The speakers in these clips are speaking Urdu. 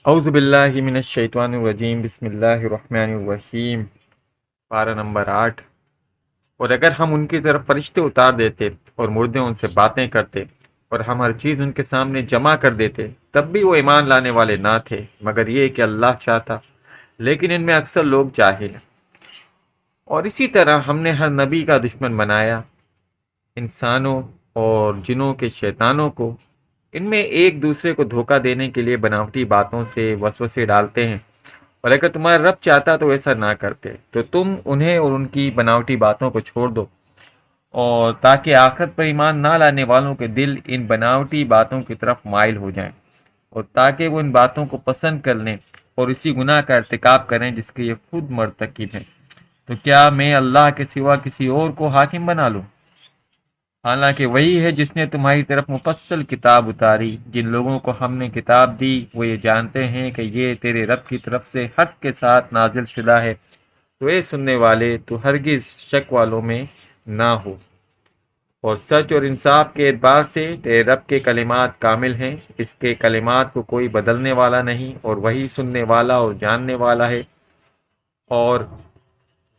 اعوذ باللہ من الشیطان الرجیم، بسم اللہ الرحمن الرحیم۔ پارہ نمبر 8۔ اور اگر ہم ان کی طرف فرشتے اتار دیتے اور مردے ان سے باتیں کرتے اور ہم ہر چیز ان کے سامنے جمع کر دیتے، تب بھی وہ ایمان لانے والے نہ تھے، مگر یہ کہ اللہ چاہتا، لیکن ان میں اکثر لوگ جاہل ہیں۔ اور اسی طرح ہم نے ہر نبی کا دشمن بنایا انسانوں اور جنوں کے شیطانوں کو۔ ان میں ایک دوسرے کو دھوکہ دینے کے لیے بناوٹی باتوں سے وسوسے ڈالتے ہیں، اور اگر تمہارا رب چاہتا تو ایسا نہ کرتے، تو تم انہیں اور ان کی بناوٹی باتوں کو چھوڑ دو، اور تاکہ آخرت پر ایمان نہ لانے والوں کے دل ان بناوٹی باتوں کی طرف مائل ہو جائیں، اور تاکہ وہ ان باتوں کو پسند کر لیں اور اسی گناہ کا ارتکاب کریں جس کے یہ خود مرتکب ہیں۔ تو کیا میں اللہ کے سوا کسی اور کو حاکم بنا لوں؟ حالانکہ وہی ہے جس نے تمہاری طرف مفصل کتاب اتاری۔ جن لوگوں کو ہم نے کتاب دی وہ یہ جانتے ہیں کہ یہ تیرے رب کی طرف سے حق کے ساتھ نازل شدہ ہے۔ تو اے سننے والے، تو ہرگز شک والوں میں نہ ہو، اور سچ اور انصاف کے اعتبار سے تیرے رب کے کلمات کامل ہیں، اس کے کلمات کو کوئی بدلنے والا نہیں، اور وہی سننے والا اور جاننے والا ہے۔ اور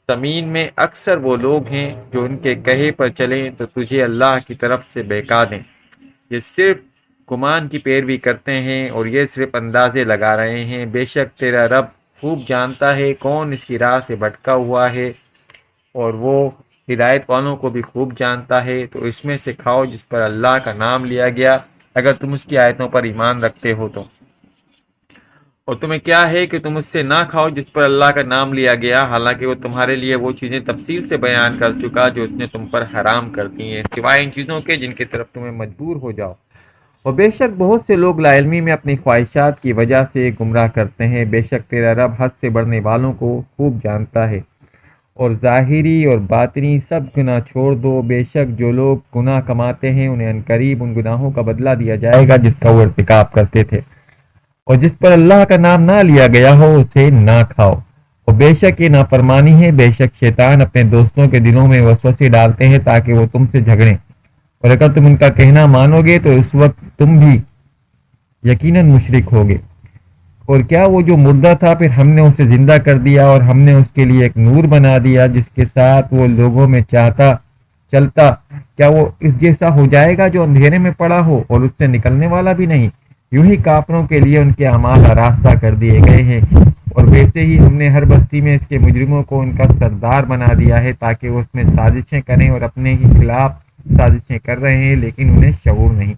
زمین میں اکثر وہ لوگ ہیں جو ان کے کہے پر چلیں تو تجھے اللہ کی طرف سے بہکا دیں۔ یہ صرف گمان کی پیروی کرتے ہیں اور یہ صرف اندازے لگا رہے ہیں۔ بے شک تیرا رب خوب جانتا ہے کون اس کی راہ سے بھٹکا ہوا ہے، اور وہ ہدایت والوں کو بھی خوب جانتا ہے۔ تو اس میں سے کھاؤ جس پر اللہ کا نام لیا گیا، اگر تم اس کی آیتوں پر ایمان رکھتے ہو تو۔ اور تمہیں کیا ہے کہ تم اس سے نہ کھاؤ جس پر اللہ کا نام لیا گیا، حالانکہ وہ تمہارے لیے وہ چیزیں تفصیل سے بیان کر چکا جو اس نے تم پر حرام کر دی ہیں، سوائے ان چیزوں کے جن کی طرف تمہیں مجبور ہو جاؤ۔ اور بے شک بہت سے لوگ لا علمی میں اپنی خواہشات کی وجہ سے گمراہ کرتے ہیں۔ بے شک تیرا رب حد سے بڑھنے والوں کو خوب جانتا ہے۔ اور ظاہری اور باطنی سب گناہ چھوڑ دو۔ بے شک جو لوگ گناہ کماتے ہیں انہیں عنقریب ان گناہوں کا بدلہ دیا جائے گا جس کا وہ ارتکاب کرتے تھے۔ اور جس پر اللہ کا نام نہ لیا گیا ہو اسے نہ کھاؤ۔ اور بے شک یہ نافرمانی ہے، بے شک شیطان اپنے دوستوں کے دلوں میں وسوسے ڈالتے ہیں تاکہ وہ تم سے جھگڑیں، اور اگر تم ان کا کہنا مانو گے تو اس وقت تم بھی یقیناً مشرک ہوگے۔ اور کیا وہ جو مردہ تھا پھر ہم نے اسے زندہ کر دیا، اور ہم نے اس کے لیے ایک نور بنا دیا جس کے ساتھ وہ لوگوں میں چاہتا چلتا، کیا وہ اس جیسا ہو جائے گا جو اندھیرے میں پڑا ہو اور اس سے نکلنے والا بھی نہیں؟ یوں ہی کافروں کے لیے ان کے اعمال آراستہ کر دیے گئے ہیں، اور ویسے ہی ہم نے ہر بستی میں اس کے مجرموں کو ان کا سردار بنا دیا ہے تاکہ وہ اس میں سازشیں کریں، اور اپنے ہی خلاف سازشیں کر رہے ہیں لیکن انہیں شعور نہیں۔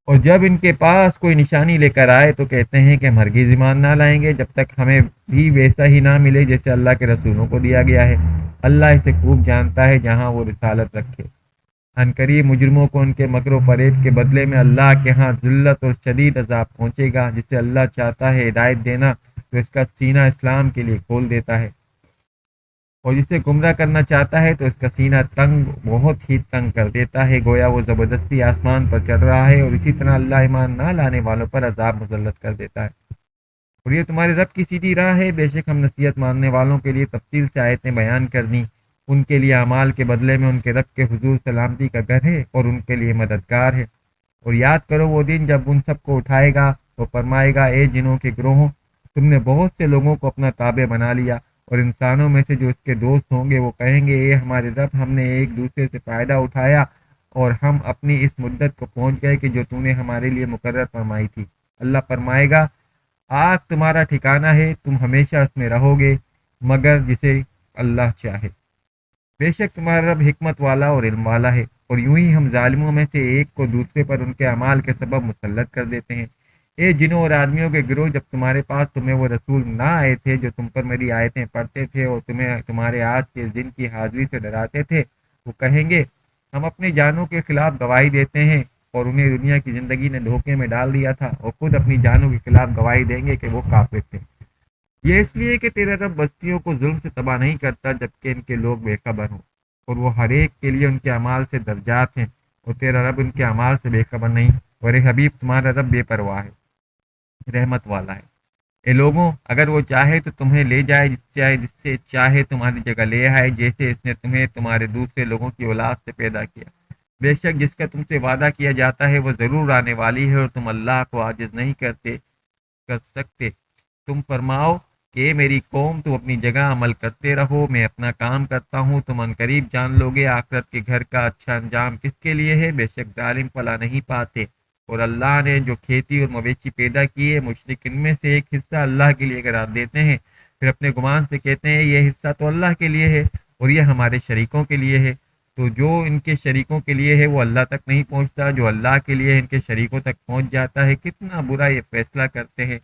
اور جب ان کے پاس کوئی نشانی لے کر آئے تو کہتے ہیں کہ ہم ہرگز ایمان نہ لائیں گے جب تک ہمیں بھی ویسا ہی نہ ملے جیسے اللہ کے رسولوں کو دیا گیا ہے۔ اللہ اسے خوب جانتا ہے جہاں وہ رسالت رکھے۔ عنقریب مجرموں کو ان کے مکر و فریب کے بدلے میں اللہ کے ہاں ذلت اور شدید عذاب پہنچے گا۔ جسے اللہ چاہتا ہے ہدایت دینا تو اس کا سینہ اسلام کے لیے کھول دیتا ہے، اور جسے گمراہ کرنا چاہتا ہے تو اس کا سینہ تنگ، بہت ہی تنگ کر دیتا ہے، گویا وہ زبردستی آسمان پر چڑھ رہا ہے۔ اور اسی طرح اللہ ایمان نہ لانے والوں پر عذاب مسلط کر دیتا ہے۔ اور یہ تمہارے رب کی سیدھی راہ ہے۔ بے شک ہم نصیحت ماننے والوں کے لیے تفصیل سے آیتیں بیان کر دیں، ان کے لیے اعمال کے بدلے میں ان کے رب کے حضور سلامتی کا گھر ہے اور ان کے لیے مددگار ہے۔ اور یاد کرو وہ دن جب ان سب کو اٹھائے گا، وہ فرمائے گا اے جنوں کے گروہوں، تم نے بہت سے لوگوں کو اپنا تابع بنا لیا، اور انسانوں میں سے جو اس کے دوست ہوں گے وہ کہیں گے اے ہمارے رب، ہم نے ایک دوسرے سے فائدہ اٹھایا اور ہم اپنی اس مدت کو پہنچ گئے کہ جو تو نے ہمارے لیے مقرر فرمائی تھی۔ اللہ فرمائے گا آگ تمہارا ٹھکانہ ہے، تم ہمیشہ اس میں رہو گے مگر جسے اللہ چاہے۔ بے شک تمہارا رب حکمت والا اور علم والا ہے۔ اور یوں ہی ہم ظالموں میں سے ایک کو دوسرے پر ان کے اعمال کے سبب مسلط کر دیتے ہیں۔ اے جنوں اور آدمیوں کے گروہ، جب تمہارے پاس تمہیں وہ رسول نہ آئے تھے جو تم پر میری آیتیں پڑھتے تھے اور تمہیں تمہارے آج کے دن کی حاضری سے ڈراتے تھے، وہ کہیں گے ہم اپنی جانوں کے خلاف گواہی دیتے ہیں، اور انہیں دنیا کی زندگی نے دھوکے میں ڈال دیا تھا، اور خود اپنی جانوں کے خلاف گواہی دیں گے کہ وہ کافر تھے۔ یہ اس لیے کہ تیرا رب بستیوں کو ظلم سے تباہ نہیں کرتا جبکہ ان کے لوگ بے خبر ہوں، اور وہ ہر ایک کے لیے ان کے اعمال سے درجات ہیں، اور تیرا رب ان کے اعمال سے بے خبر نہیں۔ اور اے حبیب تمہارا رب بے پرواہ ہے، رحمت والا ہے۔ اے لوگوں، اگر وہ چاہے تو تمہیں لے جائے، جس سے چاہے تمہاری جگہ لے آئے، جیسے اس نے تمہیں تمہارے دوسرے لوگوں کی اولاد سے پیدا کیا۔ بے شک جس کا تم سے وعدہ کیا جاتا ہے وہ ضرور آنے والی ہے، اور تم اللہ کو عاجز نہیں کرتے کر سکتے۔ تم فرماؤ کہ میری قوم تم اپنی جگہ عمل کرتے رہو، میں اپنا کام کرتا ہوں، تم عنقریب جان لو گے آخرت کے گھر کا اچھا انجام کس کے لیے ہے، بے شک ظالم فلاح نہیں پاتے۔ اور اللہ نے جو کھیتی اور مویشی پیدا کیے، مشرک ان میں سے ایک حصہ اللہ کے لیے قرار دیتے ہیں، پھر اپنے گمان سے کہتے ہیں یہ حصہ تو اللہ کے لیے ہے اور یہ ہمارے شریکوں کے لیے ہے، تو جو ان کے شریکوں کے لیے ہے وہ اللہ تک نہیں پہنچتا، جو اللہ کے لیے ان کے شریکوں تک پہنچ جاتا ہے۔ کتنا برا یہ فیصلہ کرتے ہیں۔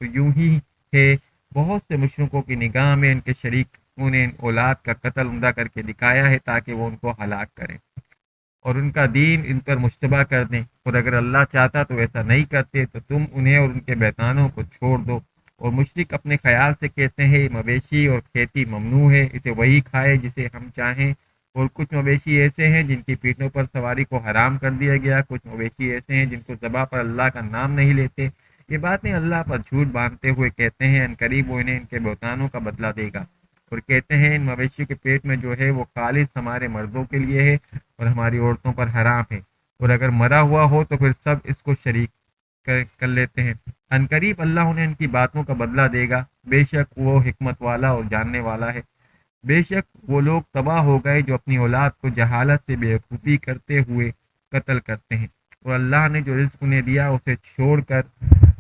تو یوں ہی ہے، بہت سے مشرکوں کی نگاہ میں ان کے شریکوں نے اولاد کا قتل عمدہ کر کے دکھایا ہے تاکہ وہ ان کو ہلاک کریں اور ان کا دین ان پر مشتبہ کر دیں، اور اگر اللہ چاہتا تو ایسا نہیں کرتے، تو تم انہیں اور ان کے بیتانوں کو چھوڑ دو۔ اور مشرک اپنے خیال سے کہتے ہیں مویشی اور کھیتی ممنوع ہے، اسے وہی کھائے جسے ہم چاہیں، اور کچھ مویشی ایسے ہیں جن کی پیٹھوں پر سواری کو حرام کر دیا گیا، کچھ مویشی ایسے ہیں جن کو ذبح پر اللہ کا نام نہیں لیتے۔ یہ باتیں اللہ پر جھوٹ باندھتے ہوئے کہتے ہیں عنقریب وہ انہیں ان کے بہتانوں کا بدلہ دے گا، اور کہتے ہیں ان مویشیوں کے پیٹ میں جو ہے وہ خالص ہمارے مردوں کے لیے ہے اور ہماری عورتوں پر حرام ہے، اور اگر مرا ہوا ہو تو پھر سب اس کو شریک کر لیتے ہیں۔ عنقریب اللہ انہیں ان کی باتوں کا بدلہ دے گا، بے شک وہ حکمت والا اور جاننے والا ہے۔ بے شک وہ لوگ تباہ ہو گئے جو اپنی اولاد کو جہالت سے بے وقوفی کرتے ہوئے قتل کرتے ہیں، اور اللہ نے جو رزق انہیں دیا اسے چھوڑ کر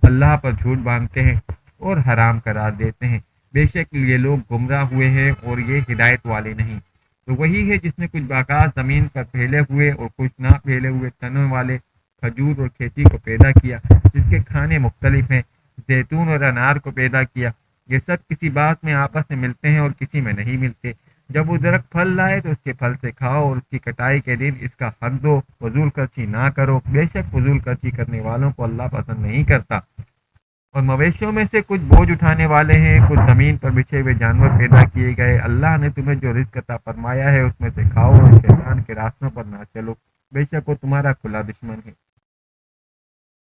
اللہ پر جھوٹ باندھتے ہیں اور حرام قرار دیتے ہیں۔ بے شک یہ لوگ گمراہ ہوئے ہیں اور یہ ہدایت والے نہیں۔ تو وہی ہے جس نے کچھ باغات زمین پر پھیلے ہوئے اور کچھ نہ پھیلے ہوئے تنوں والے کھجور اور کھیتی کو پیدا کیا، جس کے کھانے مختلف ہیں، زیتون اور انار کو پیدا کیا، یہ سب کسی بات میں آپس میں ملتے ہیں اور کسی میں نہیں ملتے۔ جب وہ درخت پھل لائے تو اس کے پھل سے کھاؤ اور اس کی کٹائی کے دن اس کا حق دو، فضول خرچی نہ کرو، بے شک فضول خرچی کرنے والوں کو اللہ پسند نہیں کرتا۔ اور مویشیوں میں سے کچھ بوجھ اٹھانے والے ہیں، کچھ زمین پر بچھے ہوئے جانور پیدا کیے گئے۔ اللہ نے تمہیں جو رزق عطا فرمایا ہے اس میں سے کھاؤ اور شیطان کے راستوں پر نہ چلو، بے شک وہ تمہارا کھلا دشمن ہے۔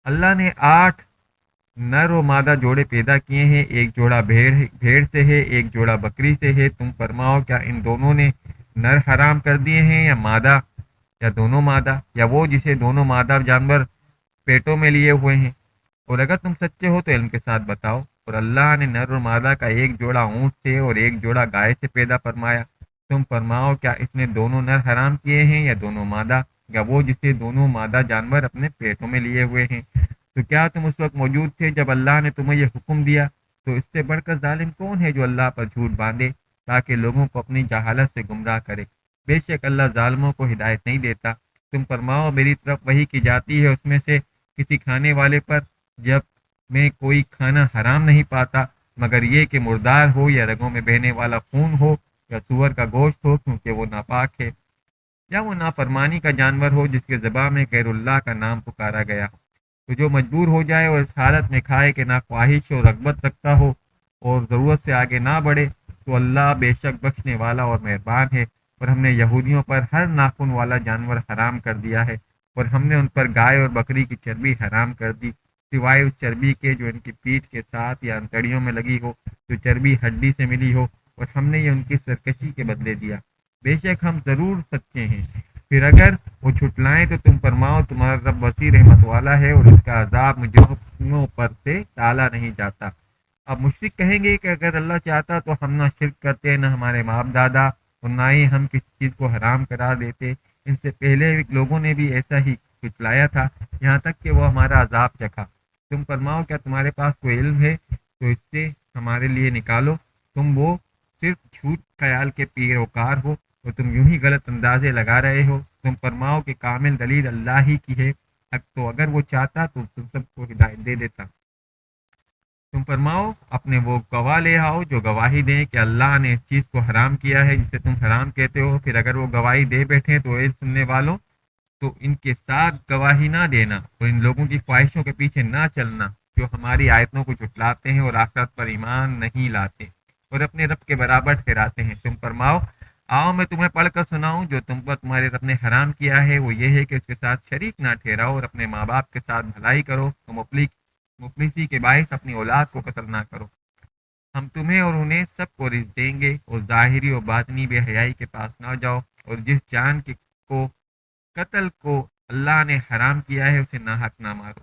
اللہ نے 8 نر و مادہ جوڑے پیدا کیے ہیں، ایک جوڑا بھیڑ سے ہے، ایک جوڑا بکری سے ہے۔ تم فرماؤ کیا ان دونوں نے نر حرام کر دیے ہیں یا مادہ، یا دونوں مادہ، یا وہ جسے دونوں مادہ جانور پیٹوں میں لیے ہوئے ہیں؟ اور اگر تم سچے ہو تو علم کے ساتھ بتاؤ۔ اور اللہ نے نر اور مادہ کا ایک جوڑا اونٹ سے اور ایک جوڑا گائے سے پیدا فرمایا۔ تم فرماؤ کیا اس نے دونوں نر حرام کیے ہیں یا دونوں مادہ، یا وہ جسے دونوں مادہ جانور اپنے پیٹوں میں لیے ہوئے ہیں؟ تو کیا تم اس وقت موجود تھے جب اللہ نے تمہیں یہ حکم دیا؟ تو اس سے بڑھ کر ظالم کون ہے جو اللہ پر جھوٹ باندھے تاکہ لوگوں کو اپنی جہالت سے گمراہ کرے؟ بے شک اللہ ظالموں کو ہدایت نہیں دیتا۔ تم فرماؤ میری طرف وحی کی جاتی ہے اس میں سے کسی کھانے والے پر، جب میں کوئی کھانا حرام نہیں پاتا مگر یہ کہ مردار ہو یا رگوں میں بہنے والا خون ہو یا سور کا گوشت ہو، کیونکہ وہ ناپاک ہے، یا وہ نافرمانی کا جانور ہو جس کے ذبح میں غیر اللہ کا نام پکارا گیا ہو۔ تو جو مجبور ہو جائے اور اس حالت میں کھائے کہ نہ خواہش و رغبت رکھتا ہو اور ضرورت سے آگے نہ بڑھے، تو اللہ بے شک بخشنے والا اور مہربان ہے۔ اور ہم نے یہودیوں پر ہر ناخن والا جانور حرام کر دیا ہے، اور ہم نے ان پر گائے اور بکری کی چربی حرام کر دی، سوائے اس چربی کے جو ان کی پیٹھ کے ساتھ یا انتڑیوں میں لگی ہو، جو چربی ہڈی سے ملی ہو، اور ہم نے یہ ان کی سرکشی کے بدلے دیا، بے شک ہم ضرور سچے ہیں۔ پھر اگر وہ چھٹلائیں تو تم فرماؤ تمہارا رب وسیع رحمت والا ہے اور اس کا عذاب مجرموں پر سے ٹالا نہیں جاتا۔ اب مشرک کہیں گے کہ اگر اللہ چاہتا تو ہم نہ شرک کرتے، نہ ہمارے باپ دادا، اور نہ ہی ہم کسی چیز کو حرام قرار دیتے، ان سے پہلے لوگوں نے بھی ایسا ہی چھٹلایا تھا یہاں تک کہ وہ ہمارا عذاب چکھا۔ تم فرماؤ کیا تمہارے پاس کوئی علم ہے تو اس سے ہمارے لیے نکالو، تم وہ صرف جھوٹ خیال کے پیروکار ہو اور تم یوں ہی غلط اندازے لگا رہے ہو۔ تم فرماؤ کہ کامل دلیل اللہ ہی کی ہے، تو اگر وہ چاہتا تو تم سب کو ہدایت دے دیتا۔ تم فرماؤ اپنے وہ گواہ لے آؤ جو گواہی دیں کہ اللہ نے اس چیز کو حرام کیا ہے جسے تم حرام کہتے ہو، پھر اگر وہ گواہی دے بیٹھیں تو اے سننے والوں، تو ان کے ساتھ گواہی نہ دینا اور ان لوگوں کی خواہشوں کے پیچھے نہ چلنا جو ہماری آیتوں کو جھٹلاتے ہیں اور آخرت پر ایمان نہیں لاتے اور اپنے رب کے برابر ٹھہراتے ہیں۔ تم فرماؤ آؤ میں تمہیں پڑھ کر سناؤں جو تم پر تمہارے رب نے حرام کیا ہے، وہ یہ ہے کہ اس کے ساتھ شریک نہ ٹھہراؤ اور اپنے ماں باپ کے ساتھ بھلائی کرو، تو مفلسی کے باعث اپنی اولاد کو قتل نہ کرو۔ ہم تمہیں اور انہیں سب کو رزق دیں گے، اور ظاہری و باطنی بے حیائی کے پاس نہ جاؤ، اور جس جان کو قتل کو اللہ نے حرام کیا ہے اسے ناحق نہ مارو۔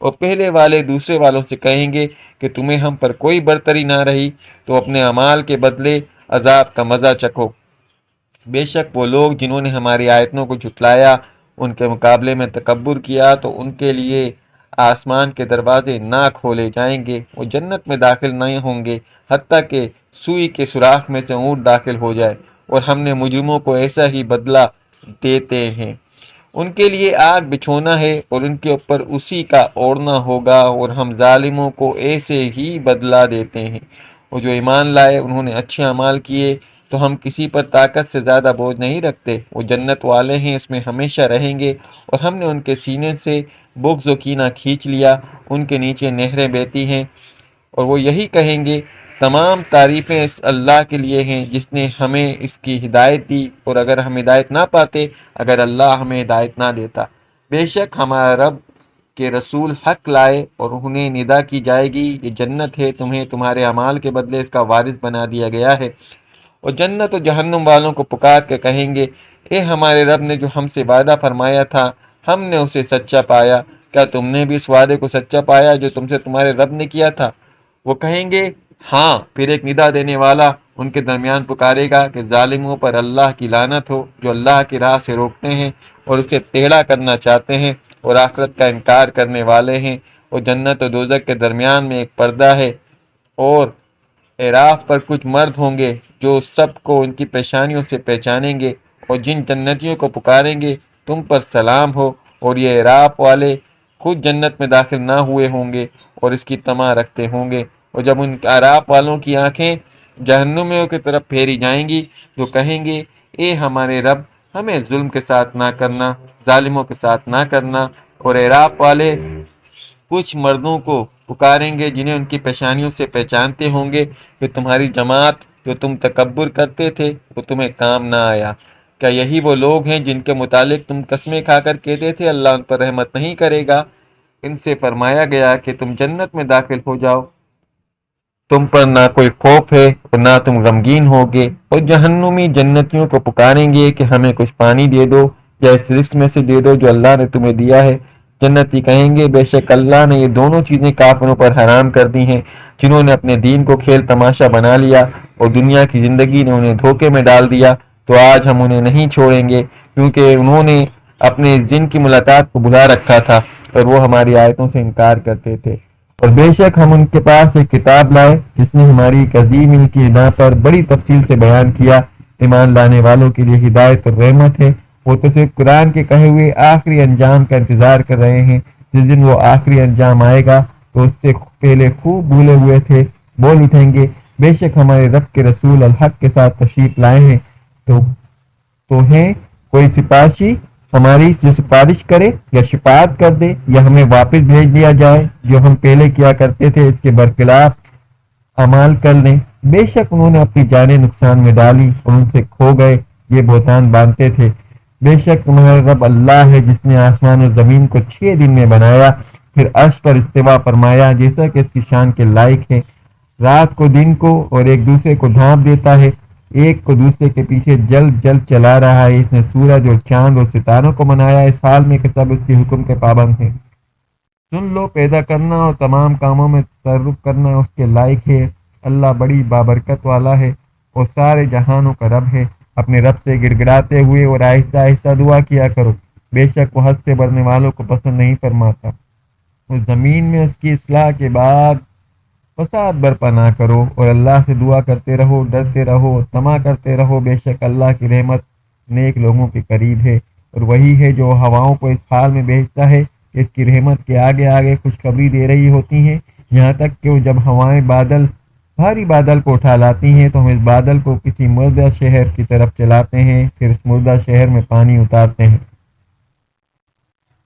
اور پہلے والے دوسرے والوں سے کہیں گے کہ تمہیں ہم پر کوئی برتری نہ رہی تو اپنے اعمال کے بدلے عذاب کا مزہ چکھو۔ بے شک وہ لوگ جنہوں نے ہماری آیتوں کو جھٹلایا، ان کے مقابلے میں تکبر کیا، تو ان کے لیے آسمان کے دروازے نہ کھولے جائیں گے، وہ جنت میں داخل نہیں ہوں گے حتیٰ کہ سوئی کے سوراخ میں سے اونٹ داخل ہو جائے، اور ہم نے مجرموں کو ایسا ہی بدلہ دیتے ہیں۔ ان کے لیے آگ بچھونا ہے اور ان کے اوپر اسی کا اوڑھنا ہوگا، اور ہم ظالموں کو ایسے ہی بدلہ دیتے ہیں۔ اور جو ایمان لائے انہوں نے اچھے اعمال کیے تو ہم کسی پر طاقت سے زیادہ بوجھ نہیں رکھتے، وہ جنت والے ہیں، اس میں ہمیشہ رہیں گے، اور ہم نے ان کے سینے سے بغض و کینہ کھینچ لیا، ان کے نیچے نہریں بہتی ہیں، اور وہ یہی کہیں گے تمام تعریفیں اس اللہ کے لیے ہیں جس نے ہمیں اس کی ہدایت دی، اور اگر ہم ہدایت نہ پاتے، اگر اللہ ہمیں ہدایت نہ دیتا۔ بے شک ہمارا رب کے رسول حق لائے اور انہیں ندا کی جائے گی، یہ جنت ہے، تمہیں تمہارے اعمال کے بدلے اس کا وارث بنا دیا گیا ہے۔ اور جنت و جہنم والوں کو پکار کے کہیں گے، اے ہمارے رب نے جو ہم سے وعدہ فرمایا تھا ہم نے اسے سچا پایا، کیا تم نے بھی اس وعدے کو سچا پایا جو تم سے تمہارے رب نے کیا تھا؟ وہ کہیں گے ہاں، پھر ایک ندا دینے والا ان کے درمیان پکارے گا کہ ظالموں پر اللہ کی لعنت ہو، جو اللہ کی راہ سے روکتے ہیں اور اسے ٹیڑھا کرنا چاہتے ہیں اور آخرت کا انکار کرنے والے ہیں۔ اور جنت و دوزخ کے درمیان میں ایک پردہ ہے، اور اعراف پر کچھ مرد ہوں گے جو سب کو ان کی پیشانیوں سے پہچانیں گے، اور جن جنتیوں کو پکاریں گے تم پر سلام ہو، اور یہ اعراف والے خود جنت میں داخل نہ ہوئے ہوں گے اور اس کی طمع رکھتے ہوں گے۔ اور جب ان اعراف والوں کی آنکھیں جہنمیوں کی طرف پھیری جائیں گی تو کہیں گے، اے ہمارے رب، ہمیں ظلم کے ساتھ نہ کرنا، ظالموں کے ساتھ نہ کرنا۔ اور اعراف والے کچھ مردوں کو پکاریں گے جنہیں ان کی پیشانیوں سے پہچانتے ہوں گے کہ تمہاری جماعت جو تم تکبر کرتے تھے وہ تمہیں کام نہ آیا۔ کیا یہی وہ لوگ ہیں جن کے متعلق تم قسمیں کھا کر کہتے تھے اللہ ان پر رحمت نہیں کرے گا؟ ان سے فرمایا گیا کہ تم جنت میں داخل ہو جاؤ، تم پر نہ کوئی خوف ہے اور نہ تم غمگین ہوگے۔ اور جہنمی جنتیوں کو پکاریں گے کہ ہمیں کچھ پانی دے دو یا اس رزق میں سے دے دو جو اللہ نے تمہیں دیا ہے۔ جنتی کہیں گے، بے شک اللہ نے یہ دونوں چیزیں کافروں پر حرام کر دی ہیں، جنہوں نے اپنے دین کو کھیل تماشا بنا لیا اور دنیا کی زندگی نے انہیں دھوکے میں ڈال دیا، تو آج ہم انہیں نہیں چھوڑیں گے، کیونکہ انہوں نے اپنے جن کی ملاقات کو بلا رکھا تھا اور وہ ہماری آیتوں سے انکار کرتے تھے۔ اور بے شک ہم ان کے پاس ایک کتاب لائے جس نے ہماری ایک عظیم ان کی ادا پر بڑی تفصیل سے بیان کیا، ایمان لانے والوں کے لیے ہدایت اور رحمت ہے۔ وہ تو صرف قرآن کے کہے ہوئے آخری انجام کا انتظار کر رہے ہیں، جس دن وہ آخری انجام آئے گا تو اس سے پہلے خوب بھولے ہوئے تھے بول اٹھیں گے، بے شک ہمارے رب کے رسول الحق کے ساتھ تشریف لائے ہیں، تو ہیں کوئی سپاہی ہماری جو سفارش کرے یا شفاعت کر دے یا ہمیں واپس بھیج دیا جائے جو ہم پہلے کیا کرتے تھے اس کے برخلاف اعمال کر لیں۔ بے شک انہوں نے اپنی جانیں نقصان میں ڈالی اور ان سے کھو گئے، یہ بہتان باندھتے تھے۔ بے شک تمہارا رب اللہ ہے جس نے آسمان و زمین کو 6 دن میں بنایا، پھر عرش پر استوا فرمایا جیسا کہ اس کی شان کے لائق ہے۔ رات کو دن کو اور ایک دوسرے کو ڈھانپ دیتا ہے، ایک کو دوسرے کے پیچھے جلد جلد چلا رہا ہے۔ اس نے سورج اور چاند اور ستاروں کو بنایا اس حال میں کہ سب اس کے حکم کے پابند ہیں۔ سن لو، پیدا کرنا اور تمام کاموں میں تصرف کرنا اس کے لائق ہے۔ اللہ بڑی بابرکت والا ہے اور سارے جہانوں کا رب ہے۔ اپنے رب سے گڑ گڑاتے ہوئے اور آہستہ آہستہ دعا کیا کرو، بے شک وہ حد سے بڑھنے والوں کو پسند نہیں فرماتا۔ اس زمین میں اس کی اصلاح کے بعد فساد برپا نہ کرو، اور اللہ سے دعا کرتے رہو، ڈرتے رہو، طمع کرتے رہو، بے شک اللہ کی رحمت نیک لوگوں کے قریب ہے۔ اور وہی ہے جو ہواؤں کو اس حال میں بھیجتا ہے کہ اس کی رحمت کے آگے آگے خوشخبری دے رہی ہوتی ہیں، یہاں تک کہ جب ہوائیں بھاری بادل کو اٹھا لاتی ہیں تو ہم اس بادل کو کسی مردہ شہر کی طرف چلاتے ہیں، پھر اس مردہ شہر میں پانی اتارتے ہیں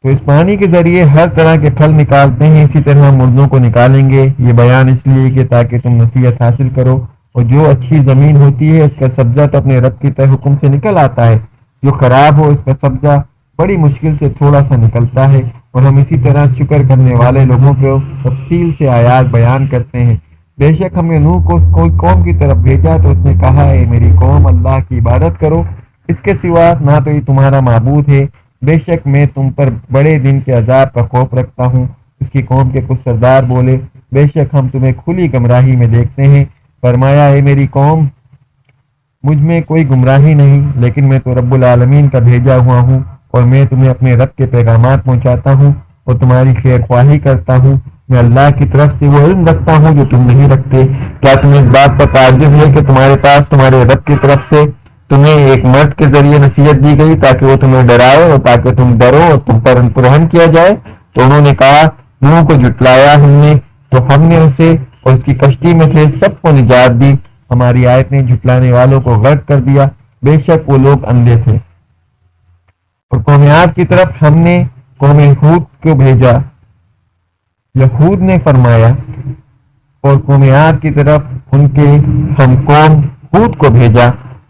تو اس پانی کے ذریعے ہر طرح کے پھل نکالتے ہیں، اسی طرح ہم مردوں کو نکالیں گے۔ یہ بیان اس لیے کہ تاکہ تم نصیحت حاصل کرو۔ اور جو اچھی زمین ہوتی ہے اس کا سبزہ تو اپنے رب کی حکم سے نکل آتا ہے، جو خراب ہو اس کا سبزہ بڑی مشکل سے تھوڑا سا نکلتا ہے۔ اور ہم اسی طرح شکر کرنے والے لوگوں کو تفصیل سے آیات بیان کرتے ہیں۔ بے شک ہم نے نوح کو کوئی قوم کی طرف بھیجا تو اس نے کہا، اے میری قوم، اللہ کی عبادت کرو، اس کے سوا نہ تو یہ تمہارا معبود ہے، بے شک میں تم پر بڑے دن کے عذاب کا خوف رکھتا ہوں۔ اس کی قوم کے کچھ سردار بولے بے شک ہم تمہیں کھلی گمراہی میں دیکھتے ہیں۔ فرمایا اے میری قوم مجھ میں کوئی گمراہی نہیں، لیکن میں تو رب العالمین کا بھیجا ہوا ہوں اور میں تمہیں اپنے رب کے پیغامات پہنچاتا ہوں اور تمہاری خیر خواہی کرتا ہوں۔ میں اللہ کی طرف سے وہ علم رکھتا ہوں جو تم نہیں رکھتے۔ کیا تمہیں اس بات پر تعجب ہے کہ تمہارے پاس تمہارے رب کی طرف سے تمہیں ایک مرد کے ذریعے نصیحت دی گئی تاکہ وہ تمہیں ڈرائے اور تاکہ تم ڈرو اور تم پر رحم کیا جائے؟ تو انہوں نے کہا نوح کو جھٹلایا ہم نے تو ہم نے اسے اور اس کی کشتی میں تھے سب کو نجات دی، ہماری آیت نے جھٹلانے والوں کو غرق کر دیا، بے شک وہ لوگ اندھے تھے۔ اور قوم عاد کی طرف ہم نے قوم ہود کو بھیجا، یہود نے فرمایا، اور قوم عاد کی طرف ان کے ہم قوم ہود کو بھیجا،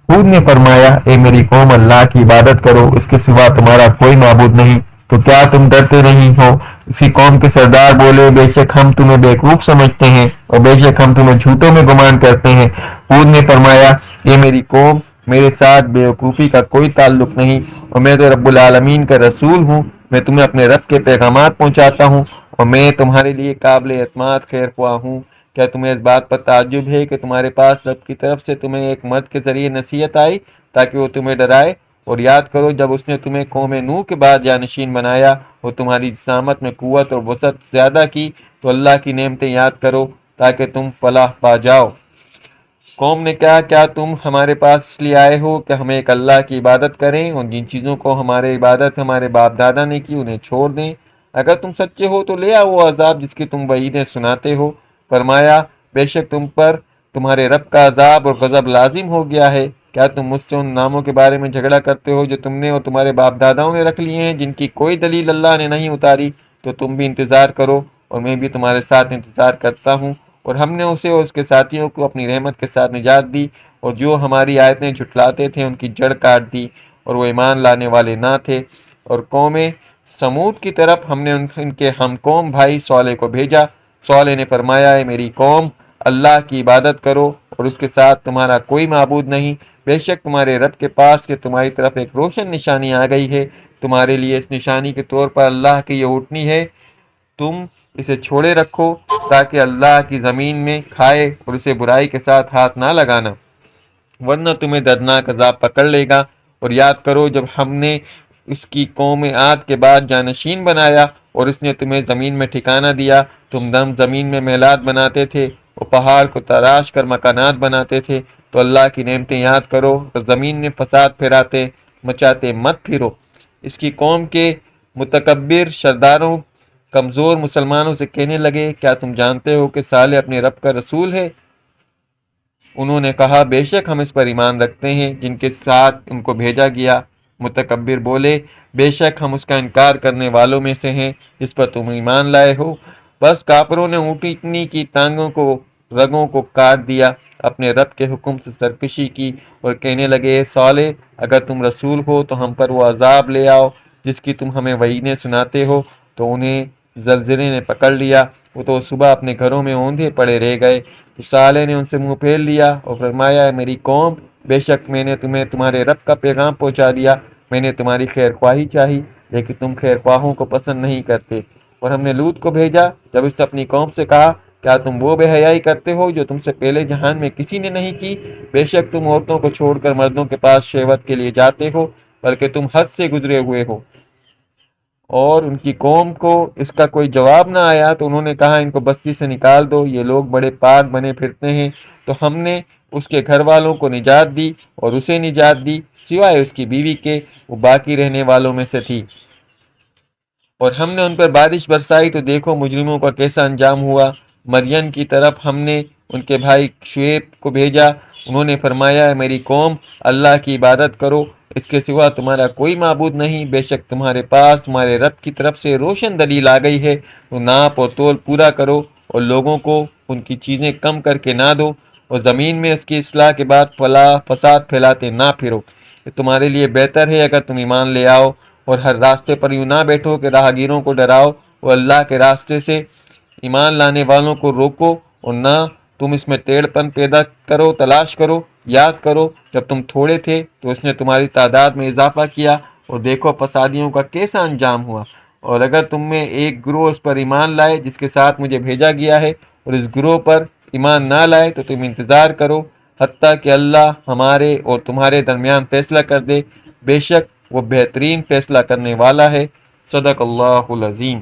ہود نے فرمایا اے میری قوم اللہ کی عبادت کرو، اس کے سوا تمہارا کوئی معبود نہیں، تو کیا تم ڈرتے نہیں ہو؟ اسی قوم کے سردار بولے بے شک ہم تمہیں بیوقوف سمجھتے ہیں اور بے شک ہم تمہیں جھوٹوں میں گمان کرتے ہیں۔ ہود نے فرمایا اے میری قوم میرے ساتھ بیوقوفی کا کوئی تعلق نہیں اور میں تو رب العالمین کا رسول ہوں، میں تمہیں اپنے رب کے پیغامات پہنچاتا ہوں اور میں تمہارے لیے قابل اعتماد خیر خواہ ہوں۔ کیا تمہیں اس بات پر تعجب ہے کہ تمہارے پاس رب کی طرف سے تمہیں ایک مرد کے ذریعے نصیحت آئی تاکہ وہ تمہیں ڈرائے؟ اور یاد کرو جب اس نے تمہیں قوم نوح کے بعد جانشین بنایا اور تمہاری جسامت میں قوت اور وسعت زیادہ کی تو اللہ کی نعمتیں یاد کرو تاکہ تم فلاح پا جاؤ۔ قوم نے کہا کیا تم ہمارے پاس اس لیے آئے ہو کہ ہم ایک اللہ کی عبادت کریں اور جن چیزوں کو ہمارے عبادت ہمارے باپ دادا نے کی انہیں چھوڑ دیں؟ اگر تم سچے ہو تو لے آؤ وہ عذاب جس کی تم وعیدیں سناتے ہو۔ فرمایا بے شک تم پر تمہارے رب کا عذاب اور غضب لازم ہو گیا ہے۔ کیا تم مجھ سے ان ناموں کے بارے میں جھگڑا کرتے ہو جو تم نے اور تمہارے باپ داداؤں نے رکھ لیے ہیں جن کی کوئی دلیل اللہ نے نہیں اتاری؟ تو تم بھی انتظار کرو اور میں بھی تمہارے ساتھ انتظار کرتا ہوں۔ اور ہم نے اسے اور اس کے ساتھیوں کو اپنی رحمت کے ساتھ نجات دی اور جو ہماری آیتیں جھٹلاتے تھے ان کی جڑ کاٹ دی اور وہ ایمان لانے والے نہ تھے۔ اور قوم سمود کی طرف ہم نے ان کے ہم قوم بھائی صالح کو بھیجا، صالح نے فرمایا اے میری قوم اللہ کی عبادت کرو اور اس کے ساتھ تمہارا کوئی معبود نہیں، بے شک تمہارے رب کے پاس کہ تمہاری طرف ایک روشن نشانی آ گئی ہے، تمہارے لیے اس نشانی کے طور پر اللہ کی یہ اٹھنی ہے، تم اسے چھوڑے رکھو تاکہ اللہ کی زمین میں کھائے اور اسے برائی کے ساتھ ہاتھ نہ لگانا ورنہ تمہیں دردناک عذاب پکڑ لے گا۔ اور یاد کرو جب ہم نے اس کی قوم عاد کے بعد جانشین بنایا اور اس نے تمہیں زمین میں ٹھکانہ دیا، تم دم زمین میں محلات بناتے تھے اور پہاڑ کو تراش کر مکانات بناتے تھے، تو اللہ کی نعمتیں یاد کرو اور زمین میں فساد پھیراتے مچاتے مت پھرو۔ اس کی قوم کے متکبر سرداروں کمزور مسلمانوں سے کہنے لگے کیا تم جانتے ہو کہ صالح اپنے رب کا رسول ہے؟ انہوں نے کہا بے شک ہم اس پر ایمان رکھتے ہیں جن کے ساتھ ان کو بھیجا گیا۔ متکبر بولے بے شک ہم اس کا انکار کرنے والوں میں سے ہیں جس پر تم ایمان لائے ہو۔ بس کافروں نے اونٹنی کی ٹانگوں کو رگوں کو کاٹ دیا، اپنے رب کے حکم سے سرکشی کی اور کہنے لگے اے صالح اگر تم رسول ہو تو ہم پر وہ عذاب لے آؤ جس کی تم ہمیں وعیدیں سناتے ہو۔ تو انہیں زلزلے نے پکڑ لیا، وہ تو صبح اپنے گھروں میں اوندھے پڑے رہ گئے۔ تو صالح نے ان سے منہ پھیر لیا اور فرمایا میری قوم بے شک میں نے تمہیں تمہارے رب کا پیغام پہنچا دیا، میں نے تمہاری خیر خواہی چاہی لیکن تم خیر خواہوں کو پسند نہیں کرتے۔ اور ہم نے لوط کو بھیجا، جب اس نے اپنی قوم سے کہا کیا تم وہ بے حیائی کرتے ہو جو تم سے پہلے جہان میں کسی نے نہیں کی؟ بے شک تم عورتوں کو چھوڑ کر مردوں کے پاس شہوت کے لیے جاتے ہو، بلکہ تم حد سے گزرے ہوئے ہو۔ اور ان کی قوم کو اس کا کوئی جواب نہ آیا تو انہوں نے کہا ان کو بستی سے نکال دو، یہ لوگ بڑے پاک بنے پھرتے ہیں۔ تو ہم نے اس کے گھر والوں کو نجات دی اور اسے نجات دی سوائے اس کی بیوی کے، وہ باقی رہنے والوں میں سے تھی۔ اور ہم نے ان پر بارش برسائی تو دیکھو مجرموں کا کیسا انجام ہوا۔ مریم کی طرف ہم نے ان کے بھائی شعیب کو بھیجا، انہوں نے فرمایا میری قوم اللہ کی عبادت کرو، اس کے سوا تمہارا کوئی معبود نہیں، بے شک تمہارے پاس تمہارے رب کی طرف سے روشن دلیل آ گئی ہے، تو ناپ اور تول پورا کرو اور لوگوں کو ان کی چیزیں کم کر کے نہ دو اور زمین میں اس کی اصلاح کے بعد فساد پھیلاتے نہ پھرو۔ یہ تمہارے لیے بہتر ہے اگر تم ایمان لے آؤ اور ہر راستے پر یوں نہ بیٹھو کہ راہگیروں کو ڈراؤ اور اللہ کے راستے سے ایمان لانے والوں کو روکو اور نہ تم اس میں ٹیڑھ پن پیدا کرو تلاش کرو۔ یاد کرو جب تم تھوڑے تھے تو اس نے تمہاری تعداد میں اضافہ کیا اور دیکھو فسادیوں کا کیسا انجام ہوا۔ اور اگر تم میں ایک گروہ اس پر ایمان لائے جس کے ساتھ مجھے بھیجا گیا ہے اور اس گروہ پر ایمان نہ لائے تو تم انتظار کرو حتیٰ کہ اللہ ہمارے اور تمہارے درمیان فیصلہ کر دے، بے شک وہ بہترین فیصلہ کرنے والا ہے۔ صدق اللہ العظیم۔